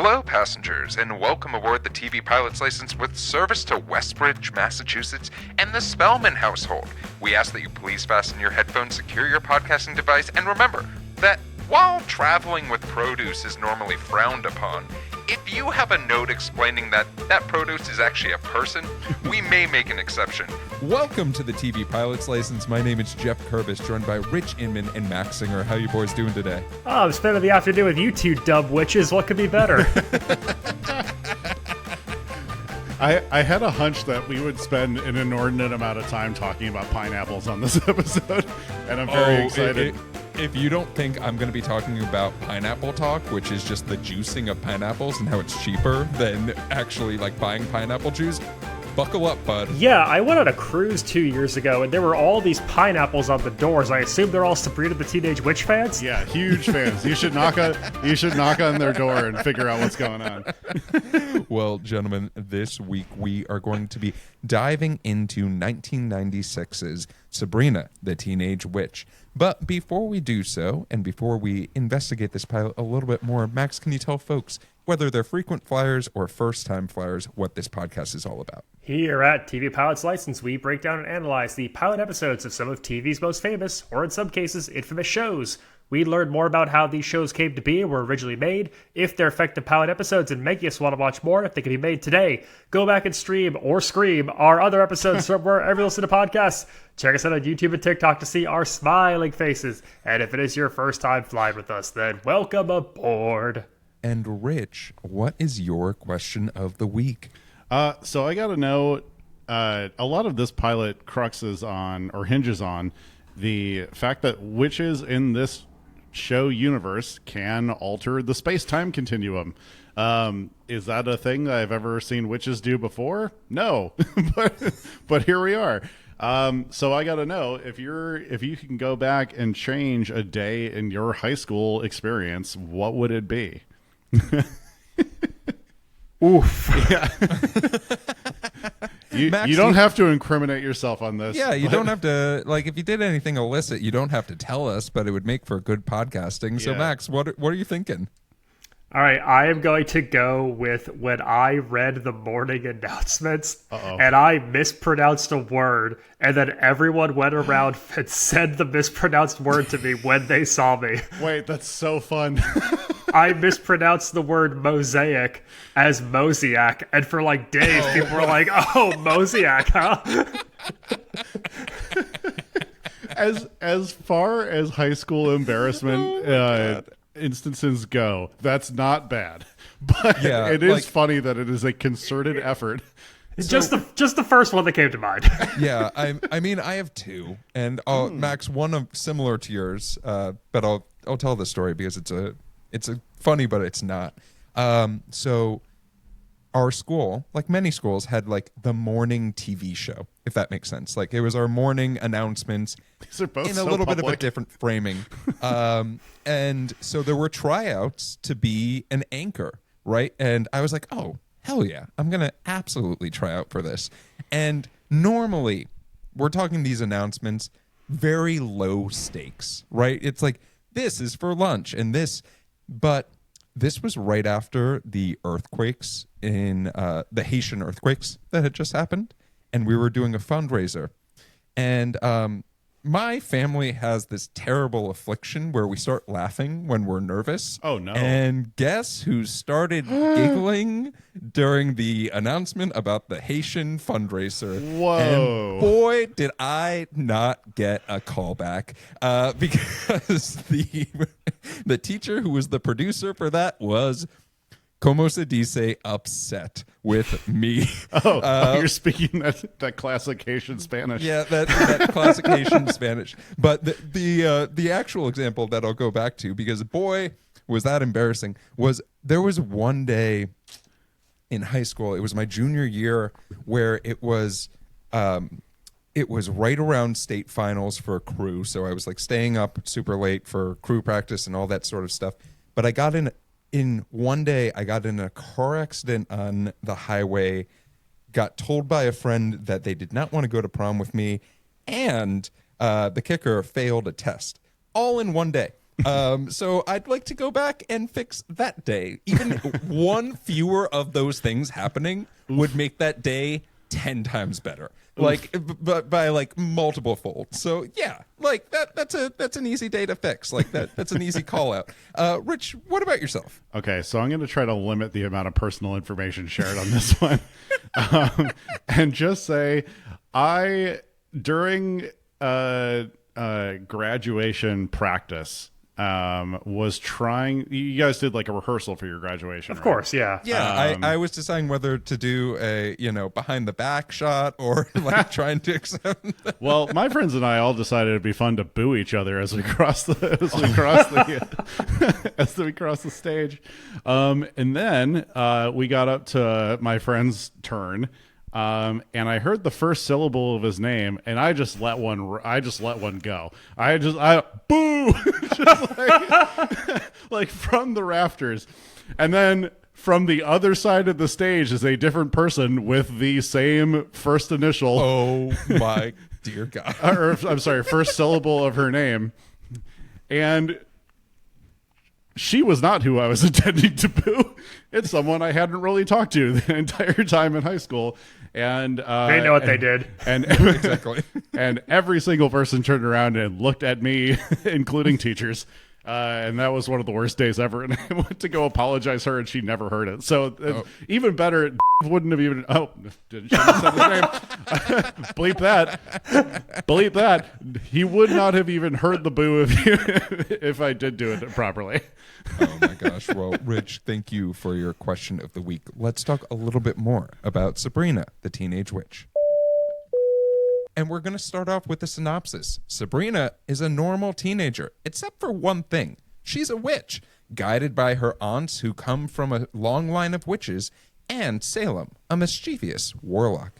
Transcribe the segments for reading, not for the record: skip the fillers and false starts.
Hello, passengers, and welcome aboard the TV Pilot's License with service to Westbridge, Massachusetts, and the Spellman household. We ask that you please fasten your headphones, secure your podcasting device, and remember that while traveling with produce is normally frowned upon, if you have a note explaining that that produce is actually a person, we may make an exception. Welcome to the TV Pilot's License. My name is Geoff Kerbis, joined by Rich Inman and Max Singer. How you boys doing today? Oh, I'm spending the afternoon with you two dub witches. What could be better? I had a hunch that we would spend an inordinate amount of time talking about pineapples on this episode, and I'm very excited. If you don't think I'm going to be talking about pineapple talk, which is just the juicing of pineapples and how it's cheaper than actually like buying pineapple juice, buckle up, bud. Yeah, I went on a cruise 2 years ago, and there were all these pineapples on the doors. I assume they're all Sabrina the Teenage Witch fans? Yeah, huge fans. You should knock on their door and figure out what's going on. Well, gentlemen, this week we are going to be diving into 1996's Sabrina the Teenage Witch. But before we do so, and before we investigate this pilot a little bit more, Max, can you tell folks, whether they're frequent flyers or first-time flyers, what this podcast is all about? Here at TV Pilot's License, we break down and analyze the pilot episodes of some of TV's most famous, or in some cases, infamous shows. We learn more about how these shows came to be and were originally made, if they're effective pilot episodes and make us want to watch more, if they can be made today. Go back and stream, or scream, our other episodes from wherever you listen to podcasts. Check us out on YouTube and TikTok to see our smiling faces. And if it is your first time flying with us, then welcome aboard. And Rich, what is your question of the week? So I got to know, a lot of this pilot cruxes on, or hinges on, the fact that witches in this show universe can alter the space-time continuum. Is that a thing that I've ever seen witches do before? No, but here we are. So I got to know, if you can go back and change a day in your high school experience, what would it be? Oof. Yeah. Max, you don't have to incriminate yourself on this. Yeah, you don't have to, like, if you did anything illicit, you don't have to tell us, but it would make for good podcasting. So, Yeah. Max, what are you thinking? All right, I am going to go with when I read the morning announcements and I mispronounced a word, and then everyone went around and said the mispronounced word to me when they saw me. Wait, that's so fun. I mispronounced the word mosaic as mosaic, and for like days people were like, "Oh, mosaic, huh?" As far as high school embarrassment instances go, that's not bad. But Yeah, it is like, funny that it is a concerted effort. Just the first one that came to mind. Yeah, I mean, I have two, and Max, one of similar to yours, but I'll tell the story because it's a funny, but it's not. So our school, like many schools, had like the morning TV show, if that makes sense. Like it was our morning announcements. These are both in a so little bit of a public. different framing. And so there were tryouts to be an anchor, right? And I was like, oh, hell yeah, I'm going to absolutely try out for this. And normally we're talking these announcements, very low stakes, right? It's like, this is for lunch and this, but this was right after the earthquakes in the Haitian earthquakes that had just happened. And we were doing a fundraiser. And my family has this terrible affliction where we start laughing when we're nervous. Oh, no. And guess who started giggling during the announcement about the Haitian fundraiser? Whoa. And boy, did I not get a callback because the teacher who was the producer for that was, como se dice, upset with me. You're speaking that classic Haitian Spanish. Yeah, that classic Haitian Spanish. But the actual example that I'll go back to, because boy, was that embarrassing, was there was one day in high school, it was my junior year, where it was right around state finals for crew. So I was like staying up super late for crew practice and all that sort of stuff. But I got in one day, I got in a car accident on the highway, got told by a friend that they did not want to go to prom with me, and the kicker failed a test. All in one day. So I'd like to go back and fix that day. Even one fewer of those things happening would make that day 10 times better. Like, but by like multiple fold. So yeah, like that's an easy day to fix. Like that's an easy call out. Rich, what about yourself? Okay, so I'm going to try to limit the amount of personal information shared on this one, and just say during graduation practice was trying. You guys did like a rehearsal for your graduation, Of course, yeah. Yeah, I was deciding whether to do a behind the back shot or like trying to accept. Well, my friends and I all decided it'd be fun to boo each other as we cross the as we cross the stage, and then we got up to my friend's turn. And I heard the first syllable of his name, and I just let one go. I boo, just like from the rafters, and then from the other side of the stage is a different person with the same first initial. Oh my dear God! Or I'm sorry, first syllable of her name, and she was not who I was intending to boo. It's someone I hadn't really talked to the entire time in high school. And they know what they did. And Exactly. And every single person turned around and looked at me, including teachers. And that was one of the worst days ever. And I went to go apologize to her, and she never heard it. So even better, wouldn't have even. Oh, didn't she have said his name? Bleep that. He would not have even heard the boo if I did do it properly. Oh my gosh. Well, Rich, thank you for your question of the week. Let's talk a little bit more about Sabrina, the Teenage Witch. And we're going to start off with a synopsis. Sabrina is a normal teenager, except for one thing. She's a witch, guided by her aunts who come from a long line of witches, and Salem, a mischievous warlock.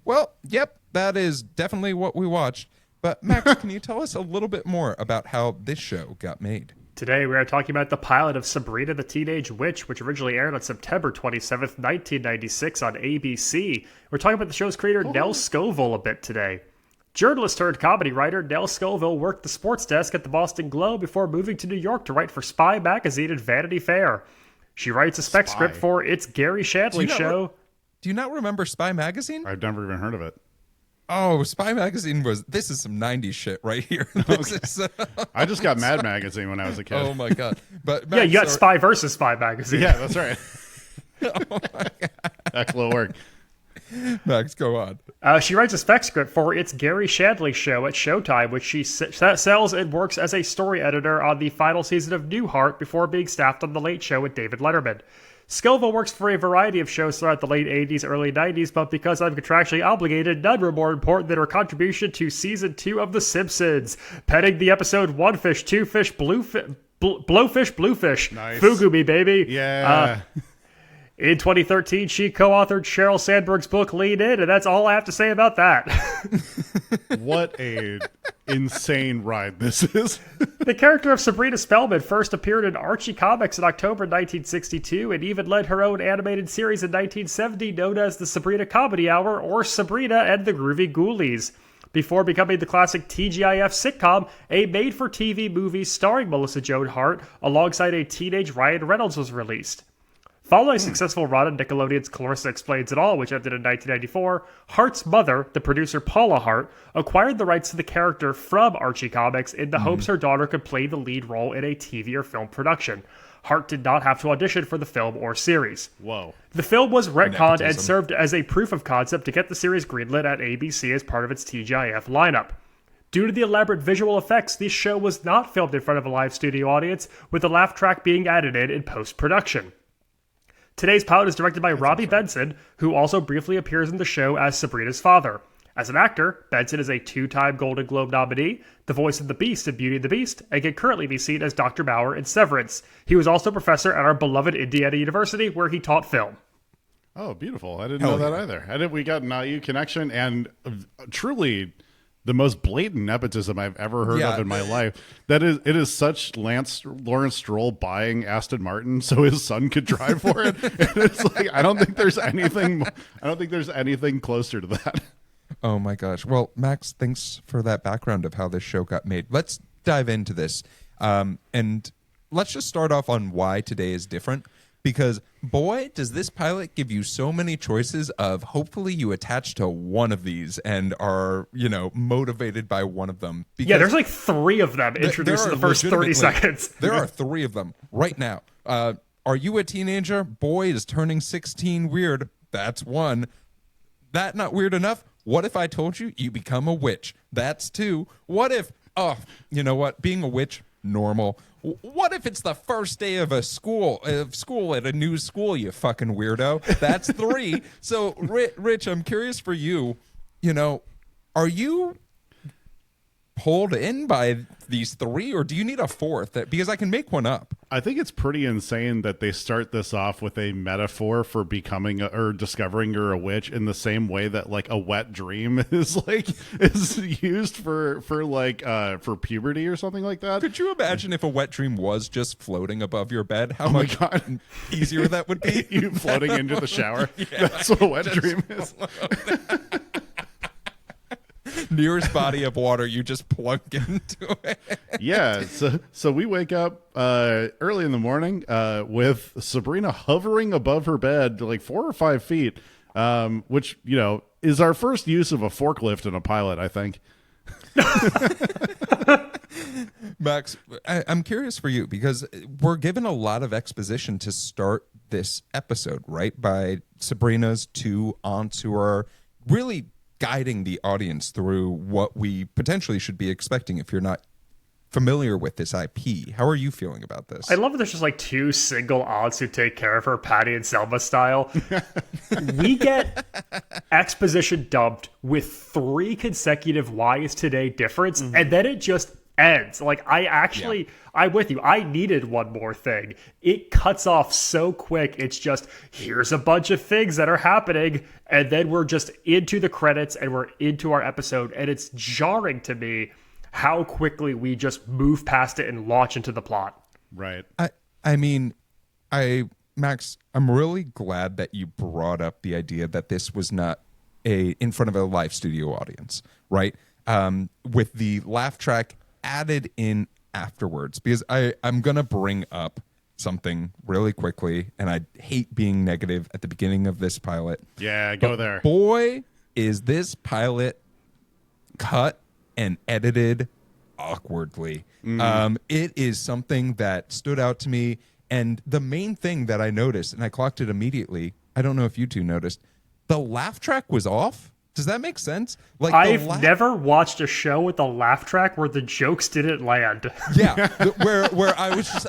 Well, yep, that is definitely what we watched. But Max, can you tell us a little bit more about how this show got made? Today we are talking about the pilot of Sabrina the Teenage Witch, which originally aired on September 27th, 1996 on ABC. We're talking about the show's creator, Nell Scoville, a bit today. Journalist turned comedy writer, Nell Scoville worked the sports desk at the Boston Globe before moving to New York to write for Spy Magazine and Vanity Fair. She writes a spec script for It's Gary Shandling Show. Do you not remember Spy Magazine? I've never even heard of it. Oh, Spy Magazine this is some 90s shit right here. I just got Mad Magazine when I was a kid. Oh my God. But Yeah, you got Spy versus Spy Magazine. Yeah, that's right. Oh my God. Excellent work. Max, go on. She writes a spec script for It's Gary Shandling Show at Showtime, which she sells and works as a story editor on the final season of Newhart before being staffed on The Late Show with David Letterman. Scoville works for a variety of shows throughout the late 80s, early 90s, but because I'm contractually obligated, none were more important than her contribution to Season 2 of The Simpsons, penning the episode One Fish, Two Fish, Blowfish, Bluefish. Nice. Fugu me, baby. Yeah. In 2013, she co-authored Sheryl Sandberg's book Lean In, and that's all I have to say about that. What a insane ride this is. The character of Sabrina Spellman first appeared in Archie Comics in October 1962 and even led her own animated series in 1970 known as the Sabrina Comedy Hour or Sabrina and the Groovy Ghoulies. Before becoming the classic TGIF sitcom, a made-for-TV movie starring Melissa Joan Hart alongside a teenage Ryan Reynolds was released. Following a successful run on Nickelodeon's Clarissa Explains It All, which ended in 1994, Hart's mother, the producer Paula Hart, acquired the rights to the character from Archie Comics in the hopes her daughter could play the lead role in a TV or film production. Hart did not have to audition for the film or series. Whoa. The film was retconned and Nepotism. served as a proof of concept to get the series greenlit at ABC as part of its TGIF lineup. Due to the elaborate visual effects, this show was not filmed in front of a live studio audience, with the laugh track being added in post-production. Today's pilot is directed by Robbie Benson, who also briefly appears in the show as Sabrina's father. As an actor, Benson is a two-time Golden Globe nominee, the voice of the Beast in Beauty and the Beast, and can currently be seen as Dr. Bauer in Severance. He was also a professor at our beloved Indiana University, where he taught film. Oh, beautiful. I didn't know that either. We got an IU connection, and truly the most blatant nepotism I've ever heard of in my life. It is such Lawrence Stroll buying Aston Martin so his son could drive for it. And it's like I don't think there's anything closer to that. Oh my gosh. Well, Max, thanks for that background of how this show got made. Let's dive into this. And let's just start off on why today is different. Because, boy, does this pilot give you so many choices of hopefully you attach to one of these and are, motivated by one of them. Because yeah, there's like 3 of them introduced in the first 30 seconds. There are 3 of them right now. Are you a teenager? Boy is turning 16 weird. That's 1. That not weird enough? What if I told you you become a witch? That's 2. What if, you know what? Being a witch, normal. What if it's the first day of school at a new school, you fucking weirdo? That's 3. So, Rich, I'm curious for you, are you pulled in by these 3, or do you need a 4th? Because I can make one up. I think it's pretty insane that they start this off with a metaphor for becoming or discovering you're a witch in the same way that like a wet dream is used for puberty or something like that. Could you imagine if a wet dream was just floating above your bed? How much easier that would be? You floating into the shower. Yeah, that's what a wet dream is. Nearest body of water, you just plunk into it. Yeah, so we wake up early in the morning with Sabrina hovering above her bed like 4 or 5 feet, which is our first use of a forklift in a pilot, I think. Max, I'm curious for you because we're given a lot of exposition to start this episode, right? By Sabrina's 2 aunts who are really guiding the audience through what we potentially should be expecting if you're not familiar with this IP. How are you feeling about this? I love that there's just like 2 single aunts who take care of her, Patty and Selma style. We get exposition dumped with 3 consecutive why is today difference, and then it just ends. Like, I'm with you. I needed one more thing. It cuts off so quick. It's just, here's a bunch of things that are happening, and then we're just into the credits and we're into our episode. And it's jarring to me how quickly we just move past it and launch into the plot. Right. Max, I'm really glad that you brought up the idea that this was not in front of a live studio audience, right? With the laugh track added in afterwards, because I'm gonna bring up something really quickly, and I hate being negative at the beginning of this pilot. Yeah, go there. Boy, is this pilot cut and edited awkwardly. It is something that stood out to me, and the main thing that I noticed, and I clocked it immediately, I don't know if you 2 noticed, the laugh track was off. Does that make sense? Like, I've never watched a show with a laugh track where the jokes didn't land. Yeah, where I was just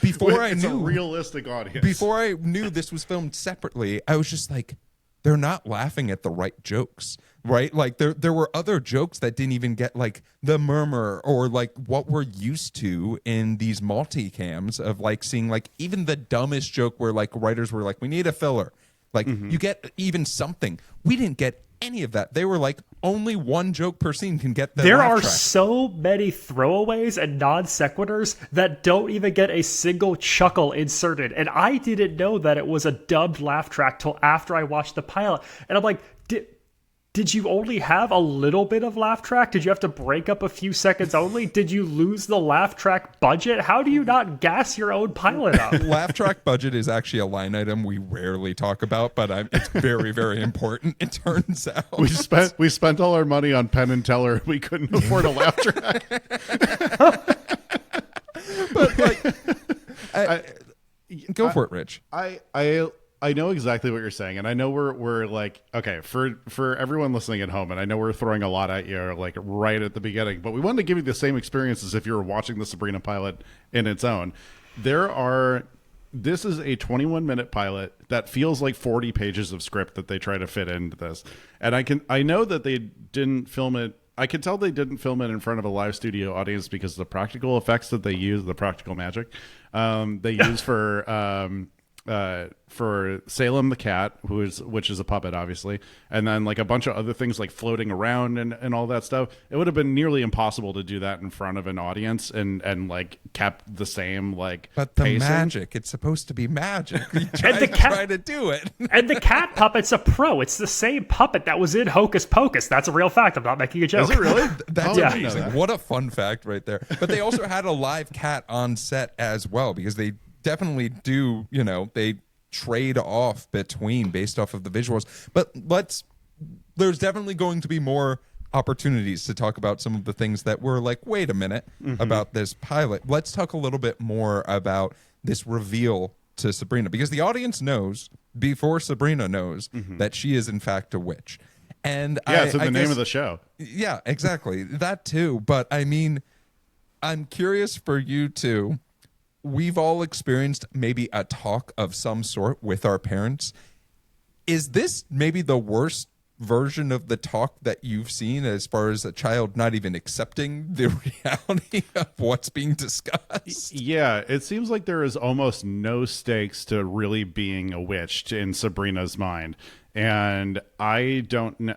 before I knew knew a realistic audience. Before I knew this was filmed separately, I was just like, they're not laughing at the right jokes, right? Like there were other jokes that didn't even get like the murmur or like what we're used to in these multicams of like seeing like even the dumbest joke where like writers were like, we need a filler. Like you get even something. We didn't get any of that. They were like, only 1 joke per scene can get the There laugh are track. so many throwaways and non sequiturs that don't even get a single chuckle inserted. And I didn't know that it was a dubbed laugh track till after I watched the pilot. And I'm like, did you only have a little bit of laugh track? Did you have to break up a few seconds only? Did you lose the laugh track budget? How do you not gas your own pilot up? Laugh track budget is actually a line item we rarely talk about, but it's very, very important. It turns out we spent all our money on Penn and Teller. We couldn't afford a laugh track. But like, go for it, Rich. I know exactly what you're saying, and I know we're like, okay, for everyone listening at home, and I know we're throwing a lot at you like right at the beginning, but we wanted to give you the same experience as if you were watching the Sabrina pilot in its own. This is a 21-minute pilot that feels like 40 pages of script that they try to fit into this, and I know that they didn't film it. I can tell they didn't film it in front of a live studio audience because the practical effects that they use, the practical magic they use for for Salem the cat, which is a puppet, obviously, and then like a bunch of other things like floating around and all that stuff. It would have been nearly impossible to do that in front of an audience and like kept the same like. But the pacing. magic, it's supposed to be magic. You try to do it. And the cat puppet's a pro. It's the same puppet that was in Hocus Pocus. That's a real fact. I'm not making a joke. Is it really? That's I didn't know amazing. that. What a fun fact right there. But they also had a live cat on set as well, because they definitely do, they trade off between based off of the visuals. But there's definitely going to be more opportunities to talk about some of the things that were like, wait a minute, about this pilot. Let's talk a little bit more about this reveal to Sabrina, because the audience knows before Sabrina knows that she is in fact a witch. And it's in the name of the show. Yeah, exactly. That too. But I mean, I'm curious for you too. We've all experienced maybe a talk of some sort with our parents. Is this maybe the worst version of the talk that you've seen, as far as a child not even accepting the reality of what's being discussed? Yeah, it seems like there is almost no stakes to really being a witch in Sabrina's mind. And I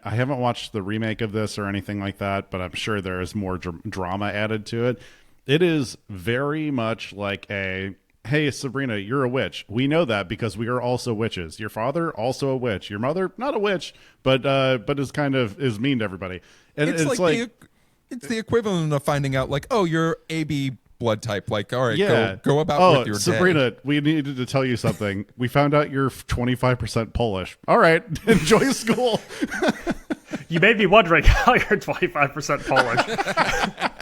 haven't watched the remake of this or anything like that, but I'm sure there is more drama added to it. It is very much like hey, Sabrina, you're a witch. We know that because we are also witches. Your father, also a witch. Your mother, not a witch, but is mean to everybody. And it's the equivalent of finding out, like, oh, you're AB blood type. Like, all right, go about with your Sabrina, day. we needed to tell you something. We found out you're 25% Polish. All right, enjoy school. You may be wondering how you're 25% Polish.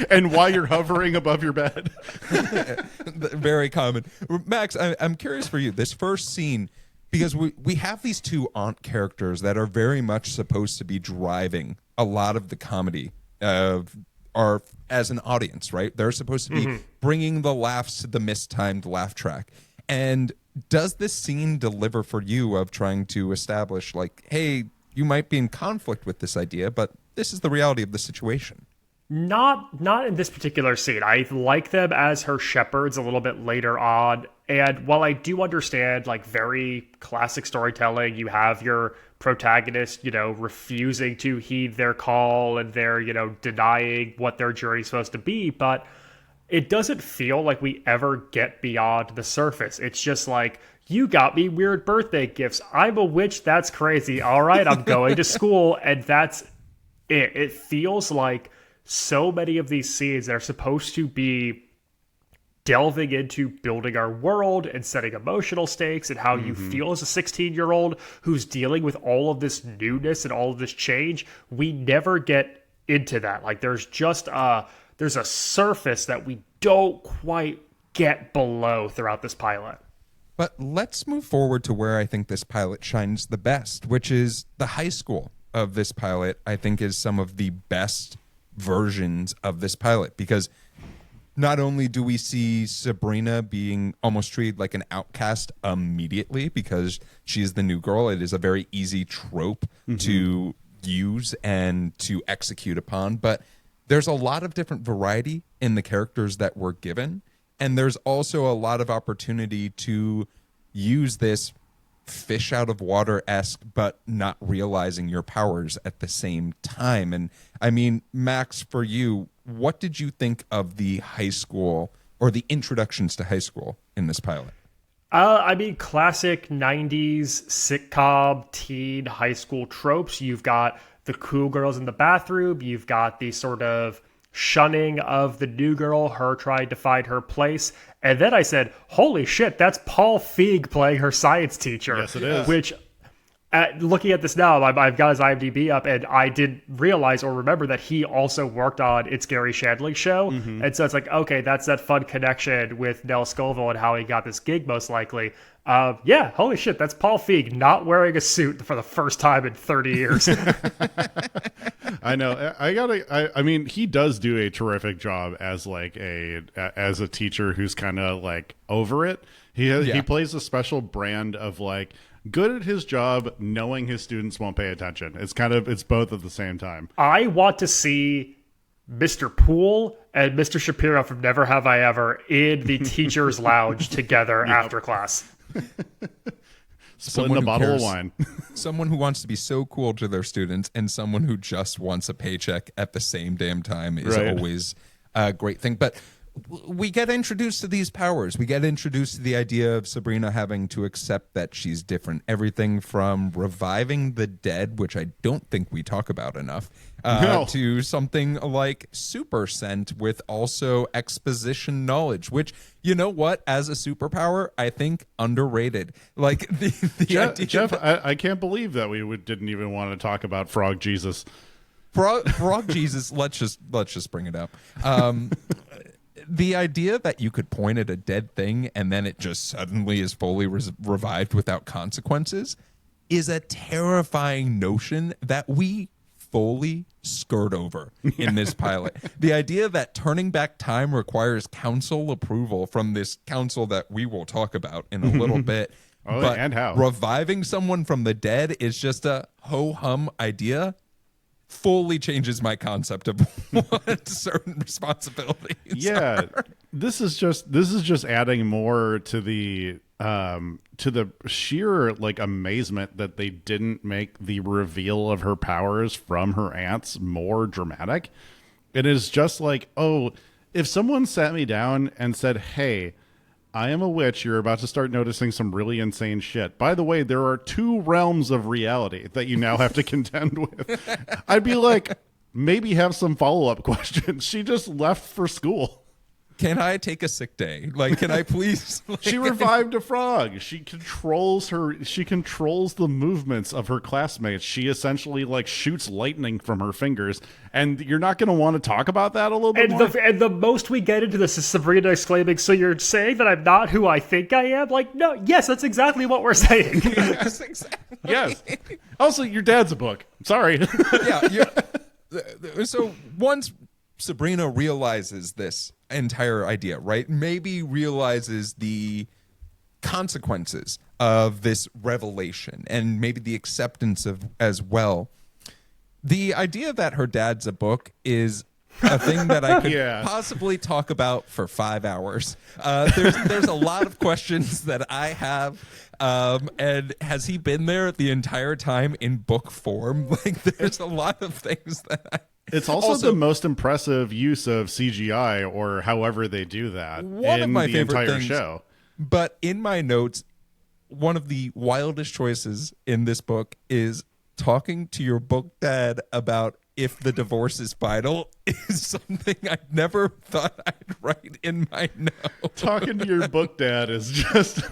and why you're hovering above your bed. Very common. Max, I'm curious for you, this first scene, because we have these two aunt characters that are very much supposed to be driving a lot of the comedy of our as an audience, right? They're supposed to be bringing the laughs to the mistimed laugh track. And does this scene deliver for you of trying to establish, like, hey, you might be in conflict with this idea, but this is the reality of the situation? Not in this particular scene. I like them as her shepherds a little bit later on. And while I do understand, like, very classic storytelling, you have your protagonist, refusing to heed their call, and they're, denying what their journey's supposed to be. But it doesn't feel like we ever get beyond the surface. It's just like, you got me weird birthday gifts. I'm a witch. That's crazy. All right, I'm going to school. And that's it. It feels like so many of these scenes that are supposed to be delving into building our world and setting emotional stakes and how you feel as a 16-year-old who's dealing with all of this newness and all of this change. We never get into that. Like, there's just there's a surface that we don't quite get below throughout this pilot. But let's move forward to where I think this pilot shines the best, which is the high school of this pilot. I think is some of the best versions of this pilot, because not only do we see Sabrina being almost treated like an outcast immediately because she's the new girl. It is a very easy trope to use and to execute upon, but there's a lot of different variety in the characters that we're given, and there's also a lot of opportunity to use this fish out of water-esque but not realizing your powers at the same time. And I mean, Max, for you, what did you think of the high school or the introductions to high school in this pilot? I mean, classic 90s sitcom teen high school tropes. You've got the cool girls in the bathroom. You've got the sort of shunning of the new girl, her trying to find her place. And then I said, holy shit, that's Paul Feig playing her science teacher. Yes, it is. Which, looking at this now, I've got his IMDb up, and I didn't realize or remember that he also worked on It's Gary Shandling's show. And so it's like, okay, that's that fun connection with Nell Scoville and how he got this gig, most likely. Yeah, holy shit, that's Paul Feig not wearing a suit for the first time in 30 years. I know. I mean, he does do a terrific job as like as a teacher who's kind of like over it. He plays a special brand of like good at his job, knowing his students won't pay attention. It's both at the same time. I want to see Mr. Poole and Mr. Shapiro from Never Have I Ever in the teacher's lounge together after class. Splitting a bottle of wine. Someone who wants to be so cool to their students and someone who just wants a paycheck at the same damn time is always a great thing. But we get introduced to these powers. We get introduced to the idea of Sabrina having to accept that she's different. Everything from reviving the dead, which I don't think we talk about enough, to something like super scent with also exposition knowledge, which, you know what, as a superpower, I think underrated. Like the idea Geoff, I can't believe that we didn't even want to talk about Frog Jesus. Frog Jesus, let's just bring it up. The idea that you could point at a dead thing and then it just suddenly is fully revived without consequences is a terrifying notion that we fully skirt over in this pilot. The idea that turning back time requires council approval from this council that we will talk about in a little bit. But and how reviving someone from the dead is just a ho-hum idea fully changes my concept of what certain responsibilities are. This is just adding more to the sheer like amazement that they didn't make the reveal of her powers from her aunts more dramatic. It is just like, oh, if someone sat me down and said, hey, I am a witch, you're about to start noticing some really insane shit. By the way, there are 2 realms of reality that you now have to contend with. I'd be like, maybe have some follow-up questions. She just left for school. Can I take a sick day? Like, can I please? She revived a frog. She controls the movements of her classmates. She essentially like shoots lightning from her fingers. And you're not going to want to talk about that a little bit more? And the most we get into this is Sabrina exclaiming, so you're saying that I'm not who I think I am? Like, no, yes, that's exactly what we're saying. Yes, exactly. Yes. Also, your dad's a book. Sorry. Yeah. So once Sabrina realizes this entire idea, right? Maybe realizes the consequences of this revelation and maybe the acceptance of as well. The idea that her dad's a book is a thing that I could possibly talk about for 5 hours. There's a lot of questions that I have. And has he been there the entire time in book form? Like, there's a lot of things that It's also the most impressive use of CGI or however they do that in the entire show. But in my notes, one of the wildest choices in this book is talking to your book dad about if the divorce is final is something I never thought I'd write in my notes. Talking to your book dad is just...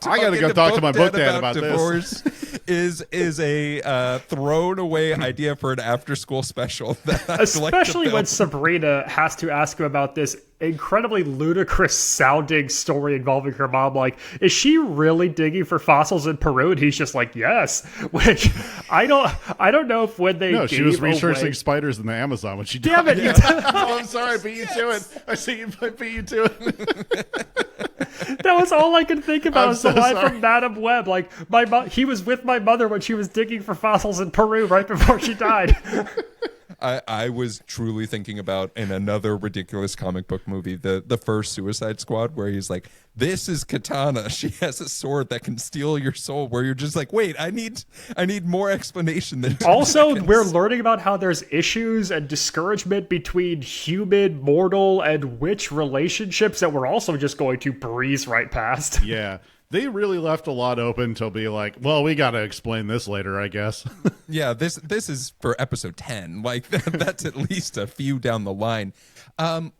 I got to go talk to my book dad about divorce this. is a thrown away idea for an after school special. Especially when Sabrina has to ask him about this incredibly ludicrous sounding story involving her mom. Like, is she really digging for fossils in Peru? And he's just like, yes. Which I don't know if when they she was researching spiders in the Amazon when she died. Damn it! Oh, I'm sorry, beat you to it. I see you beat you to it. That was all I could think about. Was the line sorry. from Madam Web. Like, he was with my mother when she was digging for fossils in Peru right before she died. I was truly thinking about in another ridiculous comic book movie, the first Suicide Squad, where he's like, this is Katana. She has a sword that can steal your soul, where you're just like, wait, I need more explanation than 2 Also, seconds. we're learning about how there's issues and discouragement between human, mortal, and witch relationships that we're also just going to breeze right past. Yeah. They really left a lot open to be like, well, we got to explain this later, I guess. Yeah, this is for episode 10. Like, that's at least a few down the line.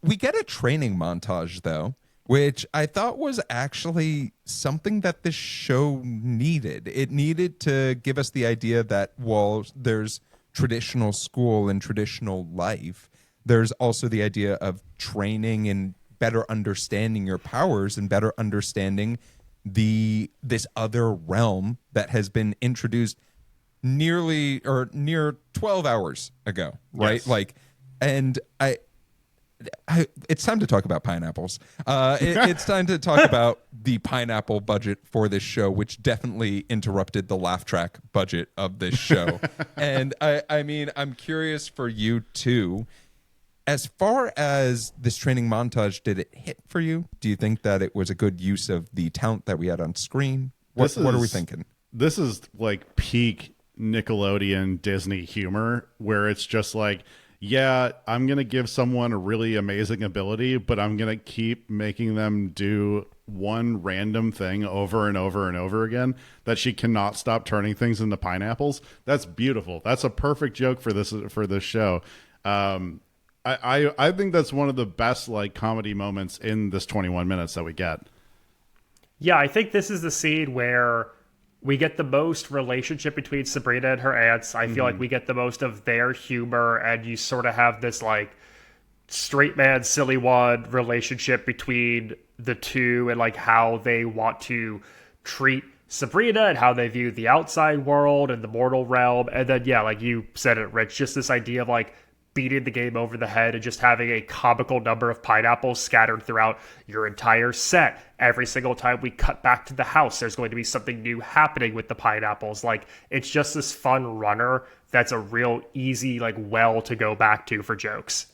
We get a training montage, though, which I thought was actually something that this show needed. It needed to give us the idea that, while there's traditional school and traditional life, there's also the idea of training and better understanding your powers and better understanding this other realm that has been introduced near 12 hours ago, right? Yes. Like, and I it's time to talk about pineapples. It's time to talk about the pineapple budget for this show, which definitely interrupted the laugh track budget of this show. And I mean, I'm curious for you too. as far as this training montage, did it hit for you? Do you think that it was a good use of the talent that we had on screen? What are we thinking? This is like peak Nickelodeon Disney humor, where it's just like, yeah, I'm going to give someone a really amazing ability, but I'm going to keep making them do one random thing over and over and over again, that she cannot stop turning things into pineapples. That's beautiful. That's a perfect joke for this show. I think that's one of the best like comedy moments in this 21 minutes that we get. Yeah, I think this is the scene where we get the most relationship between Sabrina and her aunts. I feel like we get the most of their humor, and you sort of have this like straight man, silly one relationship between the two, and like how they want to treat Sabrina and how they view the outside world and the mortal realm. And then, yeah, like you said it, Rich, just this idea of like beating the game over the head and just having a comical number of pineapples scattered throughout your entire set. Every single time we cut back to the house, there's going to be something new happening with the pineapples. Like, it's just this fun runner that's a real easy, like, well to go back to for jokes.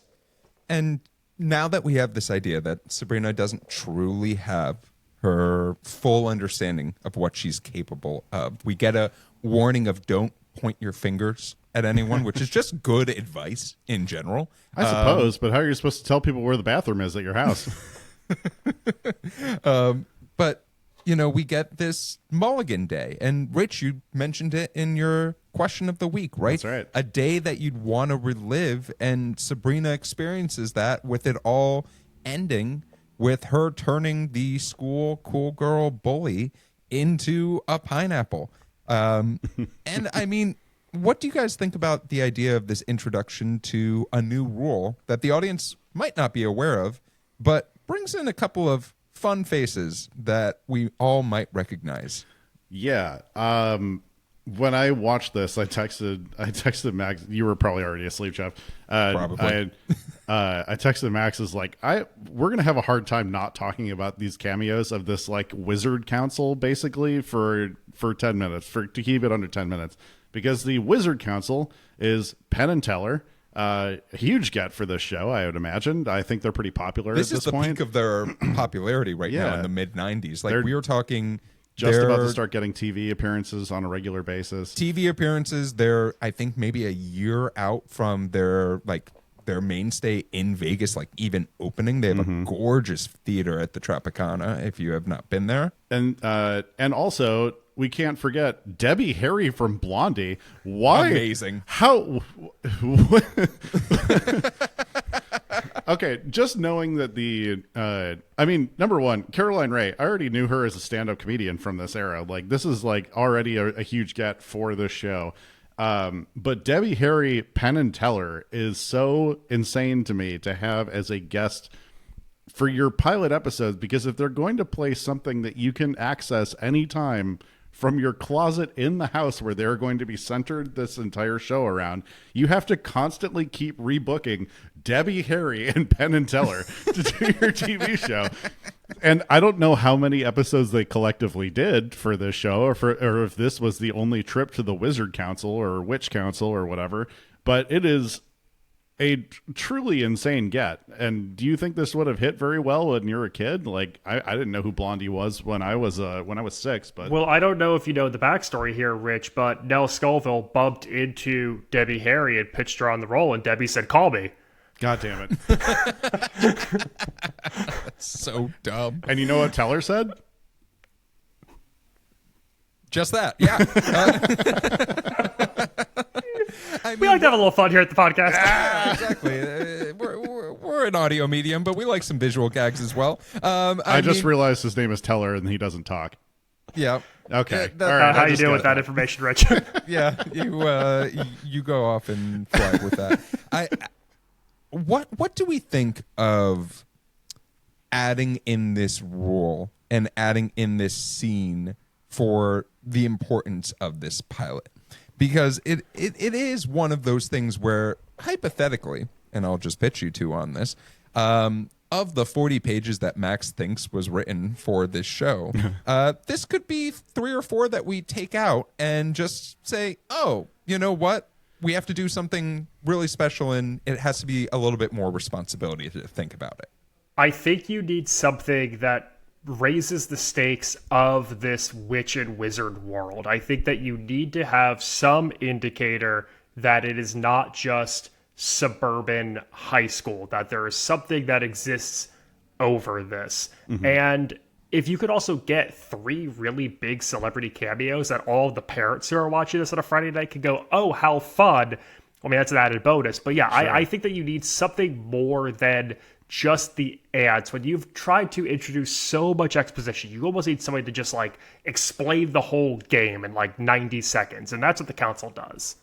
And now that we have this idea that Sabrina doesn't truly have her full understanding of what she's capable of, we get a warning of don't point your fingers at anyone, which is just good advice in general. I suppose, but how are you supposed to tell people where the bathroom is at your house? But, you know, we get this Mulligan Day. And, Rich, you mentioned it in your question of the week, right? That's right. A day that you'd want to relive, and Sabrina experiences that with it all ending with her turning the school cool girl bully into a pineapple. And, I mean, what do you guys think about the idea of this introduction to a new rule that the audience might not be aware of, but brings in a couple of fun faces that we all might recognize? Yeah. When I watched this, I texted Max. You were probably already asleep, Jeff. Probably. I texted Max is like, we're gonna have a hard time not talking about these cameos of this like wizard council basically for 10 minutes to keep it under 10 minutes, because the wizard council is Penn and Teller. A huge get for this show, I would imagine. I think they're pretty popular at this point. This is the peak of their popularity right now in the mid-90s. Like, we were talking... Just about to start getting TV appearances on a regular basis. TV appearances, they're, I think, maybe a year out from their mainstay in Vegas, like even opening. They have a gorgeous theater at the Tropicana, if you have not been there. And also, we can't forget Debbie Harry from Blondie. Why? Amazing. How? Okay, just knowing that number one, Caroline Rhea, I already knew her as a stand-up comedian from this era. Like, this is like already a huge get for this show. But Debbie Harry, Penn and Teller is so insane to me to have as a guest for your pilot episodes, because if they're going to play something that you can access anytime from your closet in the house where they're going to be centered this entire show around, you have to constantly keep rebooking Debbie Harry and Penn and Teller to do your TV show. And I don't know how many episodes they collectively did for this show, or if this was the only trip to the Wizard Council or Witch Council or whatever, but it is a truly insane get. And do you think this would have hit very well when you were a kid? Like, I didn't know who Blondie was when I was 6. But well, I don't know if you know the backstory here, Rich, but Nell Scoville bumped into Debbie Harry and pitched her on the role, and Debbie said, "Call me." God damn it. So dumb. And you know what Teller said? Just that. Yeah. We like to have a little fun here at the podcast. Exactly. We're an audio medium, but we like some visual gags as well. I just realized his name is Teller and he doesn't talk. Yeah. Okay. All right, how you doing with that information, Rich? Yeah. You go off and flag with that. What do we think of adding in this rule and adding in this scene for the importance of this pilot? Because it is one of those things where, hypothetically, and I'll just pitch you two on this, of the 40 pages that Max thinks was written for this show, this could be 3 or 4 that we take out and just say, oh, you know what? we have to do something really special, and it has to be a little bit more responsibility to think about it. I think you need something that raises the stakes of this witch and wizard world. I think that you need to have some indicator that it is not just suburban high school, that there is something that exists over this. And if you could also get 3 really big celebrity cameos that all of the parents who are watching this on a Friday night can go, oh, how fun. I mean, that's an added bonus. But yeah, sure. I think that you need something more than just the ads. When you've tried to introduce so much exposition, you almost need somebody to just like explain the whole game in like 90 seconds. And that's what the council does.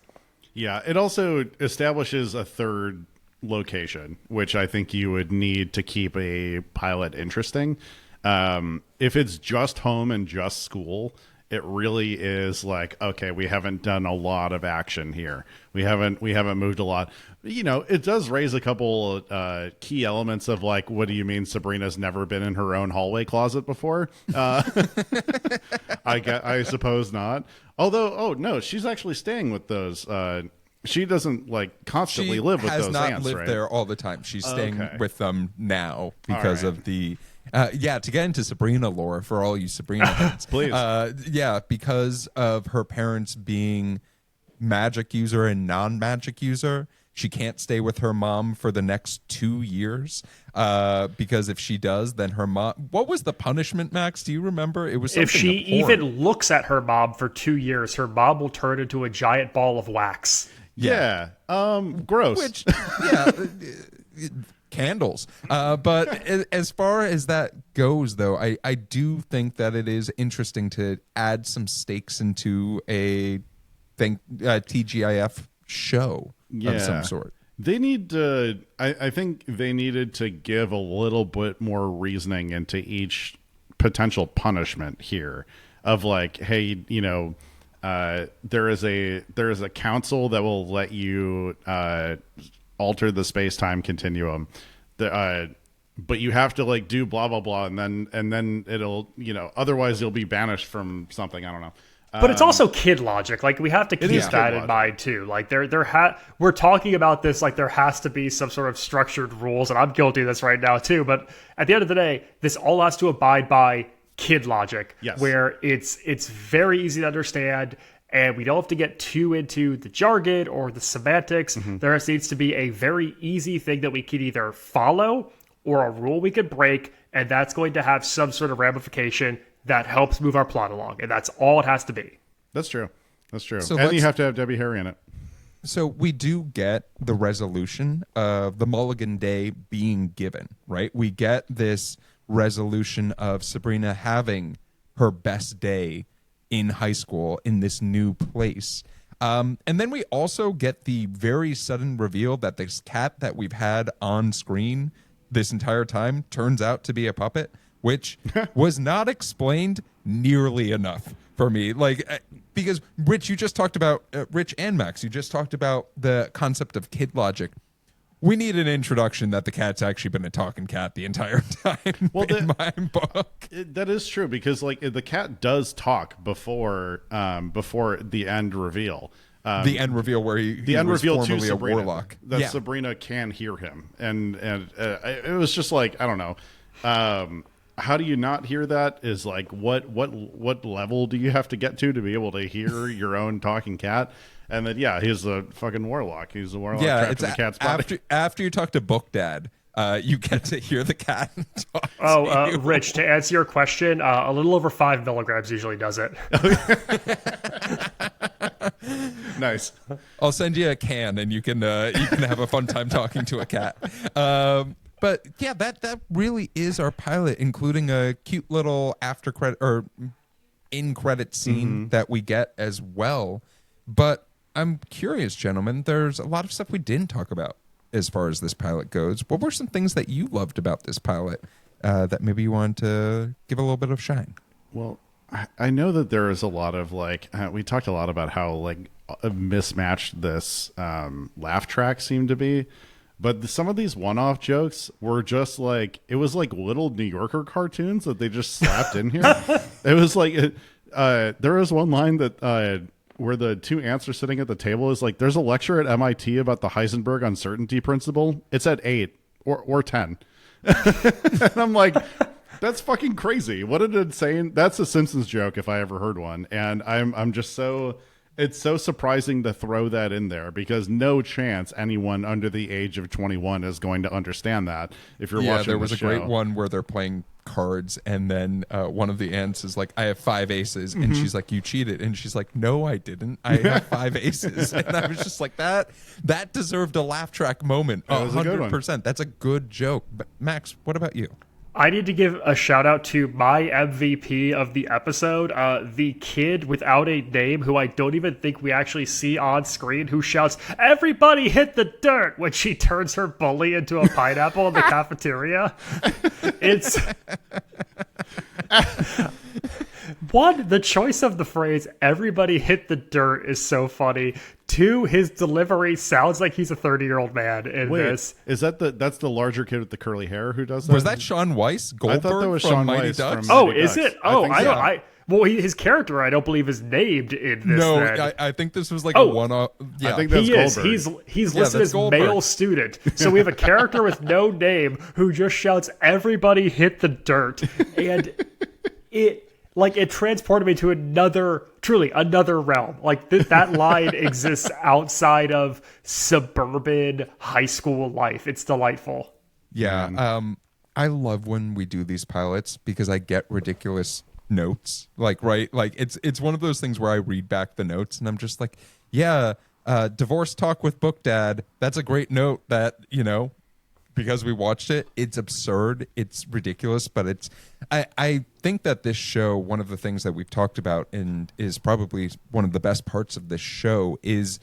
Yeah, it also establishes a third location, which I think you would need to keep a pilot interesting. If it's just home and just school, it really is like, okay, we haven't done a lot of action here. We haven't moved a lot. You know, it does raise a couple key elements of like, what do you mean Sabrina's never been in her own hallway closet before? I suppose not. Although, oh no, she's actually staying with those. She doesn't like constantly live with those ants, right? She has not lived there all the time. She's staying with them now because of the. To get into Sabrina lore for all you Sabrina fans, please. Because of her parents being magic user and non-magic user, she can't stay with her mom for the next 2 years. Because if she does, then her mom. What was the punishment, Max? Do you remember? It was something if she abhorrent. even looks at her mom for 2 years, her mom will turn into a giant ball of wax. Yeah. Gross. Which, candles. But as far as that goes, though, I do think that it is interesting to add some stakes into a TGIF show of some sort. They need to, I think they needed to give a little bit more reasoning into each potential punishment here of like, hey, you know, there is a council that will let you alter the space-time continuum, but you have to like do blah blah blah, and then it'll, you know, otherwise you'll be banished from something. I don't know. But it's also kid logic. Like, we have to keep that in mind too. Like, we're talking about this like there has to be some sort of structured rules, and I'm guilty of this right now too. But at the end of the day, this all has to abide by kid logic, where it's very easy to understand. And we don't have to get too into the jargon or the semantics. There needs to be a very easy thing that we can either follow or a rule we could break, and that's going to have some sort of ramification that helps move our plot along. And that's all it has to be. That's true. So and you have to have Debbie Harry in it. So we do get the resolution of the Mulligan Day being given, right? We get this resolution of Sabrina having her best day in high school in this new place. And then we also get the very sudden reveal that this cat that we've had on screen this entire time turns out to be a puppet, which was not explained nearly enough for me. Like, because Rich, you just talked about, Rich and Max, you just talked about the concept of kid logic. We need an introduction that the cat's actually been a talking cat the entire time. Well, in my book, that is true, because like the cat does talk before the end reveal. The end reveal where he was formerly a warlock. That Sabrina can hear him, and it was just like, I don't know. How do you not hear that? Is like what level do you have to get to be able to hear your own talking cat? And then he's a fucking warlock. He's a warlock trapped in the cat's body. After you talk to Book Dad, you get to hear the cat talk to you. Rich, to answer your question, a little over 5 milligrams usually does it. Nice. I'll send you a can, and you can have a fun time talking to a cat. But yeah, that really is our pilot, including a cute little after credit or in credit scene that we get as well. But I'm curious, gentlemen, there's a lot of stuff we didn't talk about as far as this pilot goes. What were some things that you loved about this pilot that maybe you wanted to give a little bit of shine? Well, I know that there is a lot of like, we talked a lot about how like mismatched this laugh track seemed to be. But some of these one-off jokes were just like, it was like little New Yorker cartoons that they just slapped in here. It was like, there was one line that where the two ants are sitting at the table is like, there's a lecture at MIT about the Heisenberg uncertainty principle. It's at 8 or 10. And I'm like, that's fucking crazy. What an insane. That's a Simpsons joke if I ever heard one. And I'm just so, it's so surprising to throw that in there because no chance anyone under the age of 21 is going to understand that. If you're watching there was the a show. great one where they're playing cards and then one of the ants is like, I have 5 aces, and she's like, you cheated, and she's like, no, I didn't, I have 5 aces. And I was just like, that deserved a laugh track moment. That was a good one. 100%. That's a good joke. But Max, what about you? I need to give a shout out to my MVP of the episode, the kid without a name who I don't even think we actually see on screen, who shouts, "Everybody hit the dirt," when she turns her bully into a pineapple in the cafeteria. It's one, the choice of the phrase "everybody hit the dirt" is so funny. 2, his delivery sounds like he's a 30-year-old man in this. Is that that's the larger kid with the curly hair who does that? Was that Sean Weiss Goldberg I thought that was from Sean Mighty Weiss Ducks? from Oh, Mighty is Ducks. it? Oh, think I so. don't. Well, his character I don't believe is named in this. No, then. I think this was like a one-off. Yeah. I think that's He is. Goldberg. He's Yeah, listed that's as Goldberg. male student. So we have a character with no name who just shouts, "Everybody hit the dirt," and it transported me to another realm. Like that line exists outside of suburban high school life. It's delightful. Yeah. I love when we do these pilots because I get ridiculous notes. Like it's one of those things where I read back the notes and I'm just like, yeah, divorce talk with book dad. That's a great note that, because we watched it, it's absurd, it's ridiculous, but I think that this show, one of the things that we've talked about and is probably one of the best parts of this show is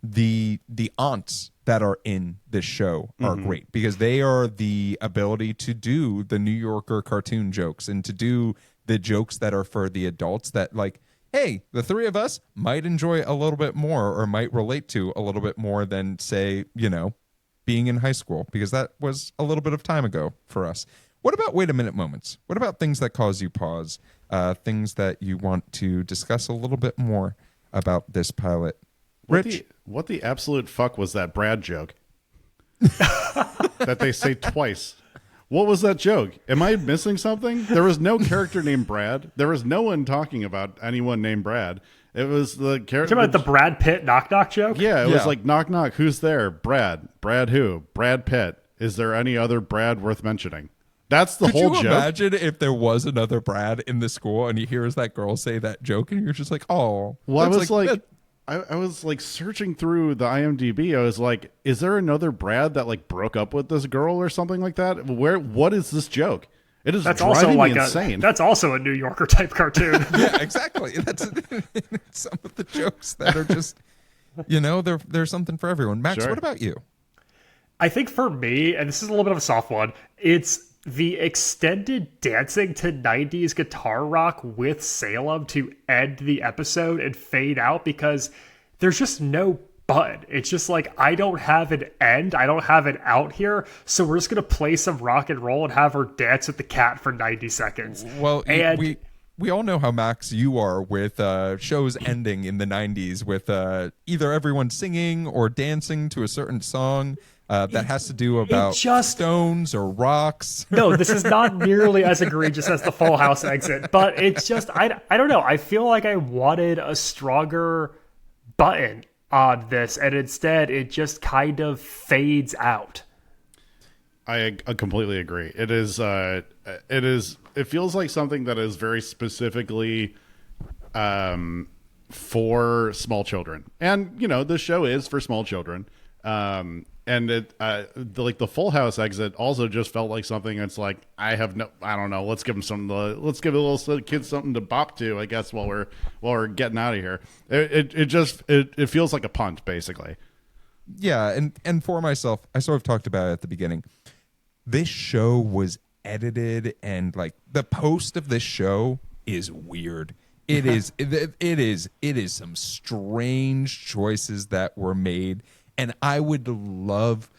the aunts that are in this show are great because they are the ability to do the New Yorker cartoon jokes and to do the jokes that are for the adults that like, hey, the three of us might enjoy a little bit more or might relate to a little bit more than say, being in high school, because that was a little bit of time ago for us. What about wait a minute moments? What about things that cause you pause? Things that you want to discuss a little bit more about this pilot? Rich? What the absolute fuck was that Brad joke? That they say twice. What was that joke? Am I missing something? There was no character named Brad. There was no one talking about anyone named Brad. It was the character. Talking about the Brad Pitt knock knock joke? Yeah, it was like knock knock. Who's there? Brad. Brad who? Brad Pitt. Is there any other Brad worth mentioning? That's the whole Could you joke. imagine if there was another Brad in the school and he hears that girl say that joke and you're just like, oh. Well, I that's was that- I was like searching through the IMDb. I was like, is there another Brad that like broke up with this girl or something like that? What is this joke? It is That's driving also me like insane. that's also a New Yorker type cartoon. yeah, exactly. That's some of the jokes that are just, there's something for everyone. Max, Sure. what about you? I think for me, and this is a little bit of a soft one, it's the extended dancing to 90s guitar rock with Salem to end the episode and fade out because there's just no button. It's just like, I don't have an end. I don't have an out here. So we're just going to play some rock and roll and have her dance with the cat for 90 seconds. Well, and we all know how Max you are with shows ending in the 90s with either everyone singing or dancing to a certain song. That has to do about stones or rocks. No, this is not nearly as egregious as the Full House exit, but it's just, I don't know. I feel like I wanted a stronger button on this, and instead it just kind of fades out. I completely agree. It feels like something that is very specifically for small children. And, this show is for small children. And the Full House exit also just felt like something that's like, I don't know. Let's give a little kid something to bop to, I guess, while we're getting out of here. It feels like a punt, basically. Yeah, and for myself, I sort of talked about it at the beginning. This show was edited, and like the post of this show is weird. It is some strange choices that were made, and I would love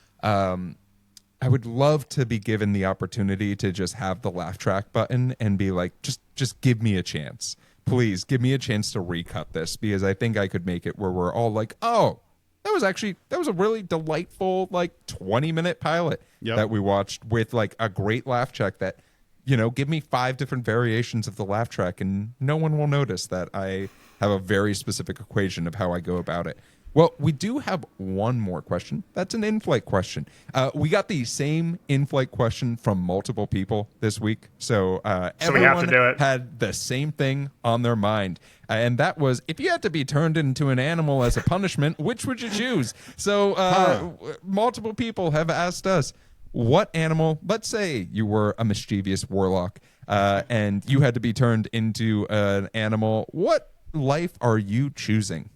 I would love to be given the opportunity to just have the laugh track button and be like, just give me a chance. Please give me a chance to recut this, because I think I could make it where we're all like, oh, that was a really delightful, like 20-minute pilot that we watched with like a great laugh track that, give me 5 different variations of the laugh track and no one will notice that I have a very specific equation of how I go about it. Well, we do have one more question. That's an in-flight question. We got the same in-flight question from multiple people this week. So we have to do it. had the same thing on their mind. And that was, if you had to be turned into an animal as a punishment, which would you choose? So multiple people have asked us, what animal, let's say you were a mischievous warlock and you had to be turned into an animal, what life are you choosing?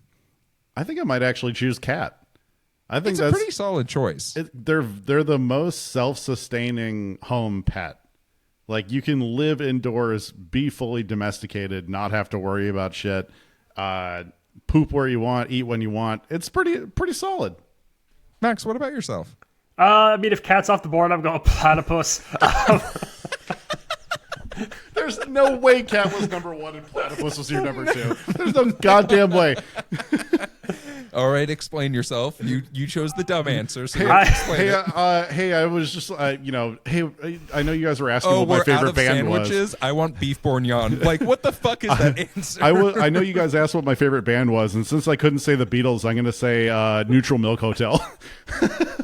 I think I might actually choose cat. I think it's that's a pretty solid choice. They're the most self-sustaining home pet. Like, you can live indoors, be fully domesticated, not have to worry about shit, poop where you want, eat when you want. It's pretty solid. Max, what about yourself? If cat's off the board, I'm going platypus. There's no way cat was number 1 and platypus was your number 2. There's no goddamn way. All right, explain yourself. You chose the dumb answer, so I was just, I know you guys were asking what my favorite band was. I want beef bourguignon. Like, what the fuck is that answer? I know you guys asked what my favorite band was, and since I couldn't say the Beatles, I'm going to say Neutral Milk Hotel.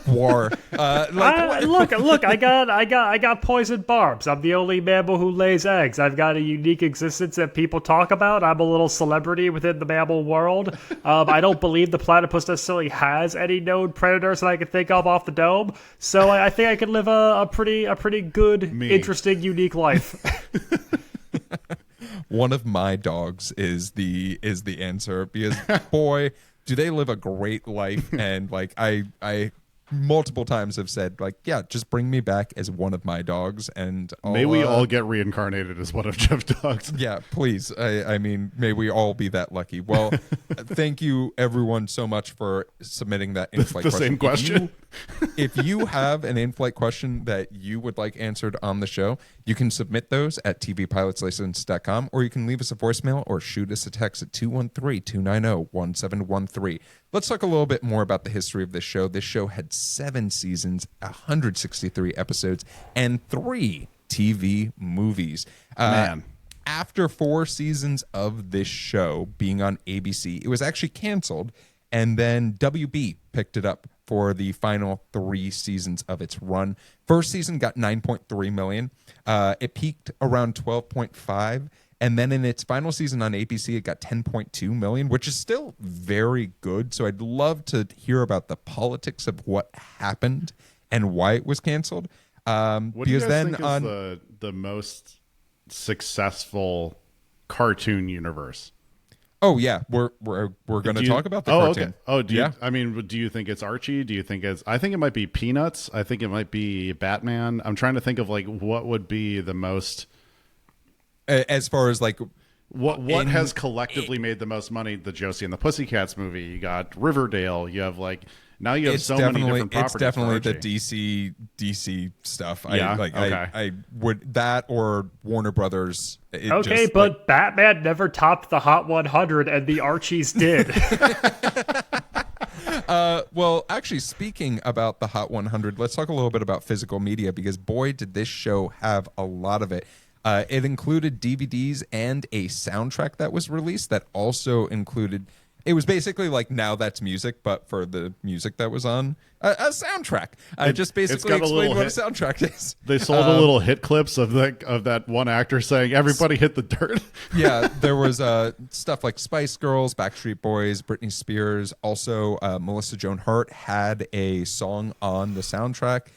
War. Look, I got poisoned barbs. I'm the only mammal who lays eggs. I've got a unique existence that people talk about. I'm a little celebrity within the mammal world. I don't believe the platypus necessarily has any known predators that I can think of off the dome. So I think I could live a pretty good, interesting, unique life. One of my dogs is the answer, because boy, do they live a great life. And like I multiple times have said, like, yeah, just bring me back as one of my dogs, and may we all get reincarnated as one of Geoff's dogs. Yeah, please. I mean, may we all be that lucky. Well, thank you everyone so much for submitting that in-flight question. Same question. If you have an in-flight question that you would like answered on the show, you can submit those at tvpilotslicense.com, or you can leave us a voicemail or shoot us a text at 213-290-1713. Let's talk a little bit more about the history of this show. This show had 7 seasons, 163 episodes, and 3 TV movies. Man. After 4 seasons of this show being on ABC, it was actually canceled, and then WB picked it up for the final 3 seasons of its run. First season got 9.3 million. It peaked around 12.5, and then in its final season on ABC, it got 10.2 million, which is still very good. So I'd love to hear about the politics of what happened and why it was canceled. What do you guys think is the most successful cartoon universe? Oh yeah, we're going to talk about the cartoon. Okay. Oh, do you think it's Archie? Do you think it's? I think it might be Peanuts. I think it might be Batman. I'm trying to think of like what would be the most, as far as like what has collectively made the most money. The Josie and the Pussycats movie. You got Riverdale. You have like. Now you have so many different properties. It's definitely the DC stuff. Yeah, I would that or Warner Brothers. But Batman never topped the Hot 100, and the Archies did. Well, actually, speaking about the Hot 100, let's talk a little bit about physical media, because boy, did this show have a lot of it. It included DVDs and a soundtrack that was released that also included. It was basically like Now That's Music, but for the music that was on a soundtrack. I just basically explained what a soundtrack is. They sold a little hit clips of that one actor saying, "Everybody hit the dirt." Yeah, there was stuff like Spice Girls, Backstreet Boys, Britney Spears. Also, Melissa Joan Hart had a song on the soundtrack,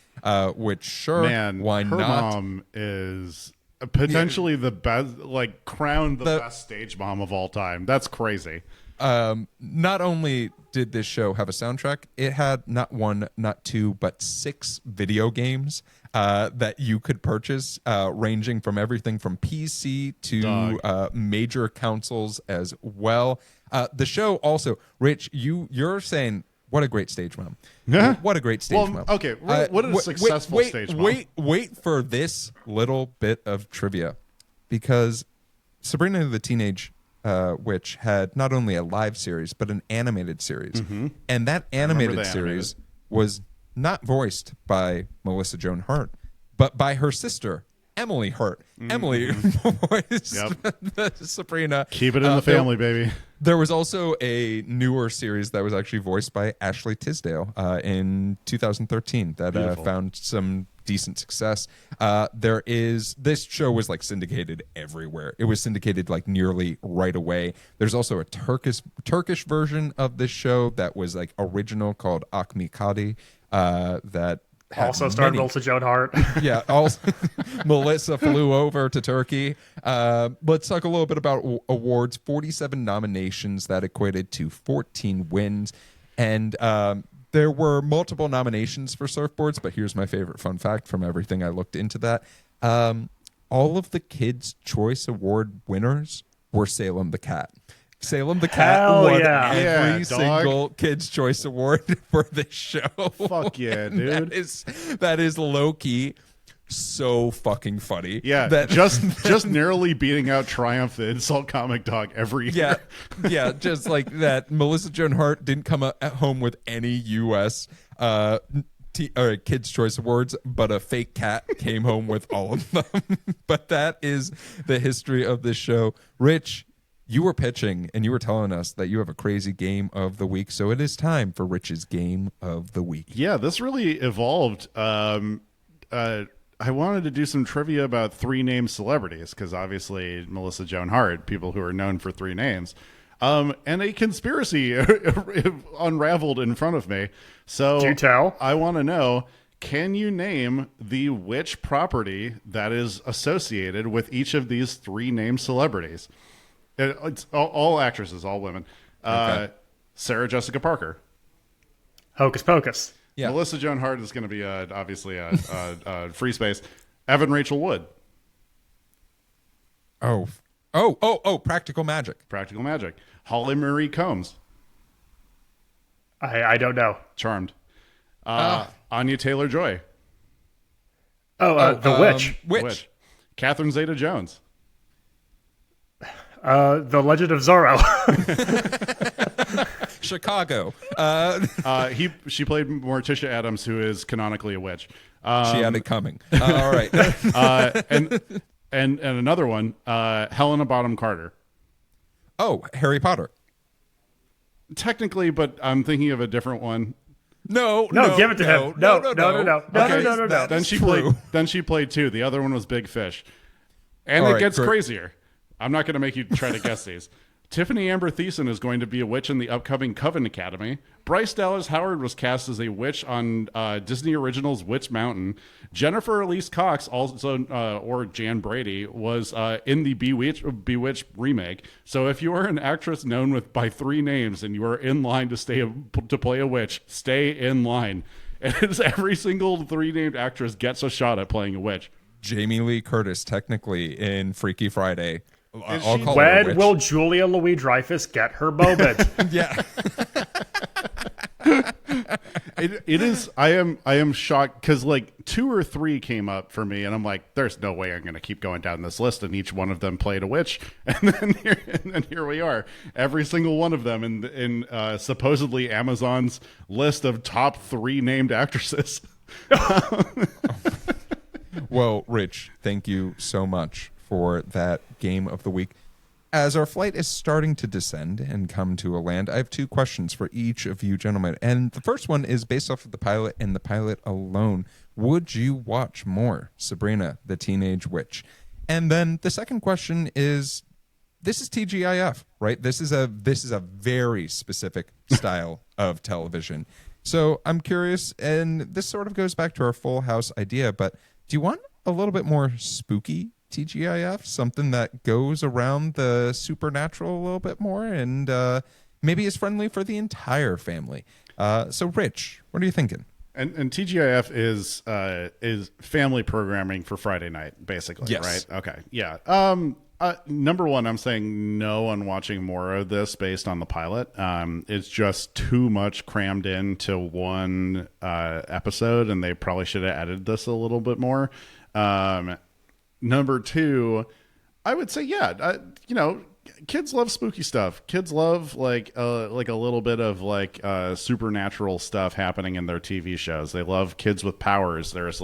which why her not? Mom is potentially the best, like crowned the best stage mom of all time. That's crazy. Not only did this show have a soundtrack, it had not 1, not 2, but 6 video games that you could purchase, ranging from everything from PC to major consoles as well. The show also, Rich, you're saying What a great stage mom. What a great stage Well, mom. okay, what a successful stage mom. Wait for this little bit of trivia, because Sabrina the Teenage Witch had not only a live series but an animated series, and that animated series was not voiced by Melissa Joan Hart, but by her sister Emily Hart. Emily voiced Sabrina. Keep it in the family, baby. There was also a newer series that was actually voiced by Ashley Tisdale in 2013 that found some decent success. This show was like syndicated everywhere. It was syndicated like nearly right away. There's also a Turkish version of this show that was like original called Akmi Kadi that also starred Melissa Joan Hart. Yeah, also Melissa flew over to Turkey. Let's talk a little bit about awards. 47 nominations, that equated to 14 wins. And there were multiple nominations for surfboards, but here's my favorite fun fact from everything I looked into that. All of the Kids' Choice Award winners were Salem the Cat. Salem the Cat won every single Kids' Choice Award for this show. Fuck yeah, dude. That is low-key so fucking funny. Yeah, that just narrowly beating out Triumph, the insult comic dog, every year. Yeah, just like that. Melissa Joan Hart didn't come at home with any U.S. Kids' Choice Awards, but a fake cat came home with all of them. But that is the history of this show. Rich, you were pitching and you were telling us that you have a crazy game of the week. So it is time for Rich's game of the week. Yeah, this really evolved. I wanted to do some trivia about three named celebrities because obviously Melissa Joan Hart, people who are known for three names, and a conspiracy unraveled in front of me. So do tell. I want to know, can you name the witch property that is associated with each of these three named celebrities? It's all actresses, all women. Okay. Sarah Jessica Parker. Hocus Pocus. Yeah. Melissa Joan Hart is going to be obviously a free space. Evan Rachel Wood. Oh, Practical Magic. Practical Magic. Holly Marie Combs. I don't know. Charmed. Anya Taylor-Joy. The Witch. Witch. Catherine Zeta-Jones. The Legend of Zorro. Chicago. She played Morticia Adams, who is canonically a witch. She had it coming. All right. And another one, Helena Bonham Carter. Oh, Harry Potter. Technically, but I'm thinking of a different one. No, give it to him. No. Then she played two. The other one was Big Fish. And All it right, gets crazier. I'm not going to make you try to guess these. Tiffany Amber Thiessen is going to be a witch in the upcoming Coven Academy. Bryce Dallas Howard was cast as a witch on Disney Originals' Witch Mountain. Jennifer Elise Cox, also or Jan Brady, was in the Bewitched remake. So if you are an actress known by three names and you are in line to play a witch, stay in line. And every single three named actress gets a shot at playing a witch. Jamie Lee Curtis, technically in Freaky Friday. When will Julia Louis-Dreyfus get her moment? Yeah. It is. I am shocked because like two or three came up for me, and I'm like, there's no way I'm going to keep going down this list, and each one of them played a witch, and then here we are, every single one of them in supposedly Amazon's list of top 3 named actresses. Well, Rich, thank you so much for that game of the week. As our flight is starting to descend and come to a land, I have 2 questions for each of you gentlemen. And the first one is based off of the pilot and the pilot alone. Would you watch more Sabrina, the Teenage Witch? And then the second question is, this is TGIF, right? This is a very specific style of television. So I'm curious, and this sort of goes back to our Full House idea, but do you want a little bit more spooky TGIF, something that goes around the supernatural a little bit more and maybe is friendly for the entire family? So, Rich, what are you thinking? And TGIF is family programming for Friday night, basically, yes. right? Okay, yeah. Number one, I'm saying no on watching more of this based on the pilot. It's just too much crammed into one episode, and they probably should have added this a little bit more. Number two, I would say, kids love spooky stuff. Kids love like a little bit of like supernatural stuff happening in their TV shows. They love kids with powers. There's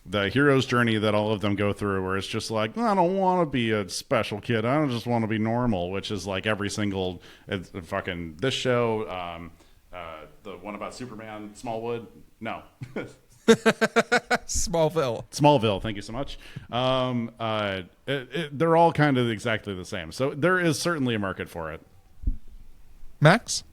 the hero's journey that all of them go through, where it's just like, I don't want to be a special kid. I don't just want to be normal, which is like every single fucking this show. The one about Superman, Smallwood. No. Smallville. Thank you so much. They're all kind of exactly the same. So there is certainly a market for it. Max?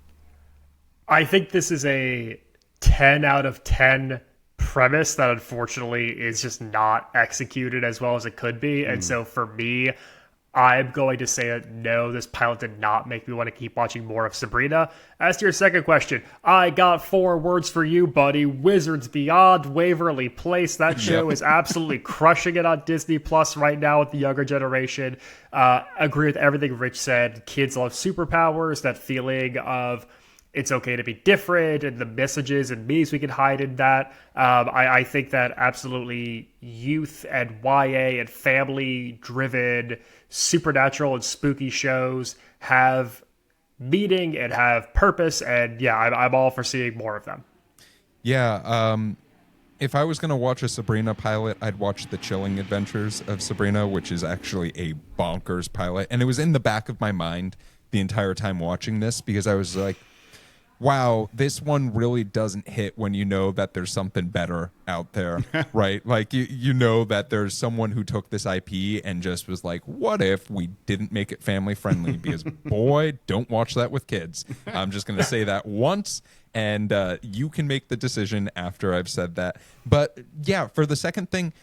I think this is a 10 out of 10 premise that unfortunately is just not executed as well as it could be. And so for me, I'm going to say that no, this pilot did not make me want to keep watching more of Sabrina. As to your second question, I got 4 words for you, buddy. Wizards Beyond Waverly Place. That show is absolutely crushing it on Disney Plus right now with the younger generation. Agree with everything Rich said. Kids love superpowers, that feeling of it's okay to be different, and the messages and memes we can hide in that. I think that absolutely youth and YA and family-driven supernatural and spooky shows have meaning and have purpose, and yeah, I'm all for seeing more of them. Yeah, if I was going to watch a Sabrina pilot, I'd watch The Chilling Adventures of Sabrina, which is actually a bonkers pilot. And it was in the back of my mind the entire time watching this, because I was like, wow, this one really doesn't hit when you know that there's something better out there, right? Like, you know that there's someone who took this IP and just was like, what if we didn't make it family friendly? Because, boy, don't watch that with kids. I'm just going to say that once, and you can make the decision after I've said that. But, yeah, for the second thing,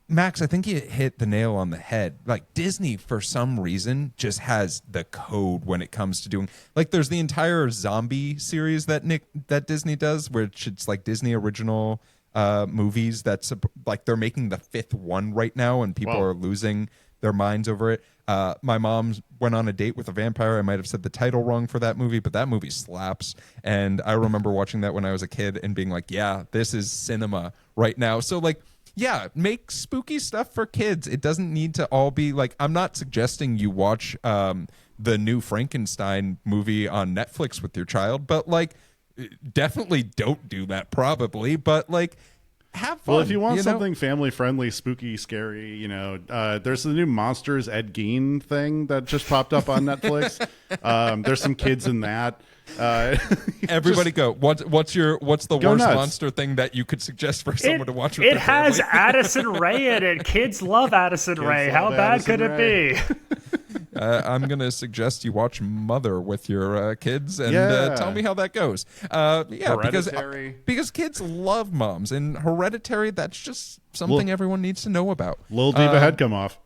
Max, I think you hit the nail on the head. Like, Disney, for some reason, just has the code when it comes to doing... Like, there's the entire zombie series that Disney does, which it's like Disney original movies that's... Like, they're making the 5th one right now, and people are losing their minds over it. My mom went on a date with a vampire. I might have said the title wrong for that movie, but that movie slaps. And I remember watching that when I was a kid and being like, yeah, this is cinema right now. So, like... Yeah, make spooky stuff for kids. It doesn't need to all be like, I'm not suggesting you watch the new Frankenstein movie on Netflix with your child, but like, definitely don't do that probably, but like, have fun. Well, if you want something family friendly, spooky, scary, there's the new Monsters Ed Gein thing that just popped up on Netflix. There's some kids in that. Everybody go. What's the worst nuts. monster thing that you could suggest for someone to watch with their has family? Addison Rae in it. Kids love Addison Rae. How bad could it be? I'm going to suggest you watch Mother with your kids and tell me how that goes. Because kids love moms, and Hereditary, that's just something everyone needs to know about. Lil Diva head come off.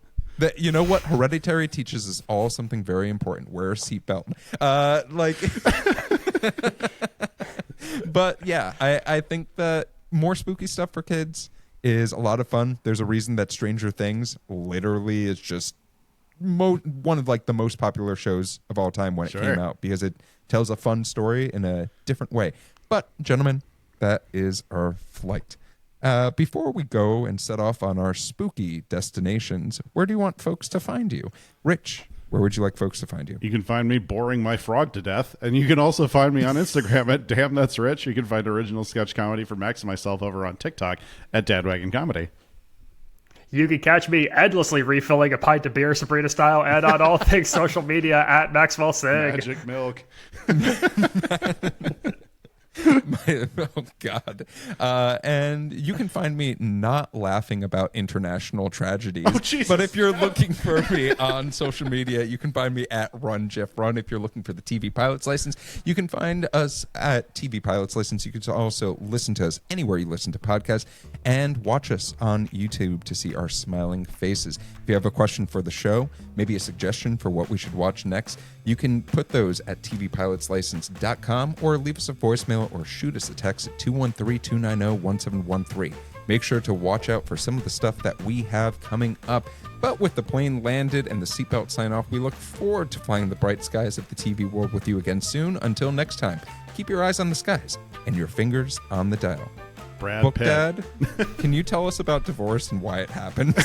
You know what? Hereditary teaches us all something very important. Wear a seatbelt. But yeah, I think that more spooky stuff for kids is a lot of fun. There's a reason that Stranger Things literally is just one of like the most popular shows of all time when it came out, because it tells a fun story in a different way. But gentlemen, that is our flight. Before we go and set off on our spooky destinations, where do you want folks to find you? Rich, where would you like folks to find you? You can find me boring my frog to death, and you can also find me on Instagram at Damn That's Rich. You can find original sketch comedy from Max and myself over on TikTok at Dadwagon Comedy. You can catch me endlessly refilling a pint of beer, Sabrina style, and on all things social media at Maxwell Sig. Magic milk. Oh God. And you can find me not laughing about international tragedies. Oh, Jesus. But if you're looking for me on social media, you can find me at Run Geoff Run. If you're looking for the TV Pilot's License, you can find us at TV Pilot's License. You can also listen to us anywhere you listen to podcasts, and watch us on YouTube to see our smiling faces. If you have a question for the show, maybe a suggestion for what we should watch next, you can put those at tvpilotslicense.com, or leave us a voicemail or shoot us a text at 213-290-1713. make sure to watch out for some of the stuff that we have coming up. But with the plane landed and the seatbelt sign off, we look forward to flying the bright skies of the TV world with you again soon. Until next time, keep your eyes on the skies and your fingers on the dial. Brad Book Pitt. Dad, can you tell us about divorce and why it happens?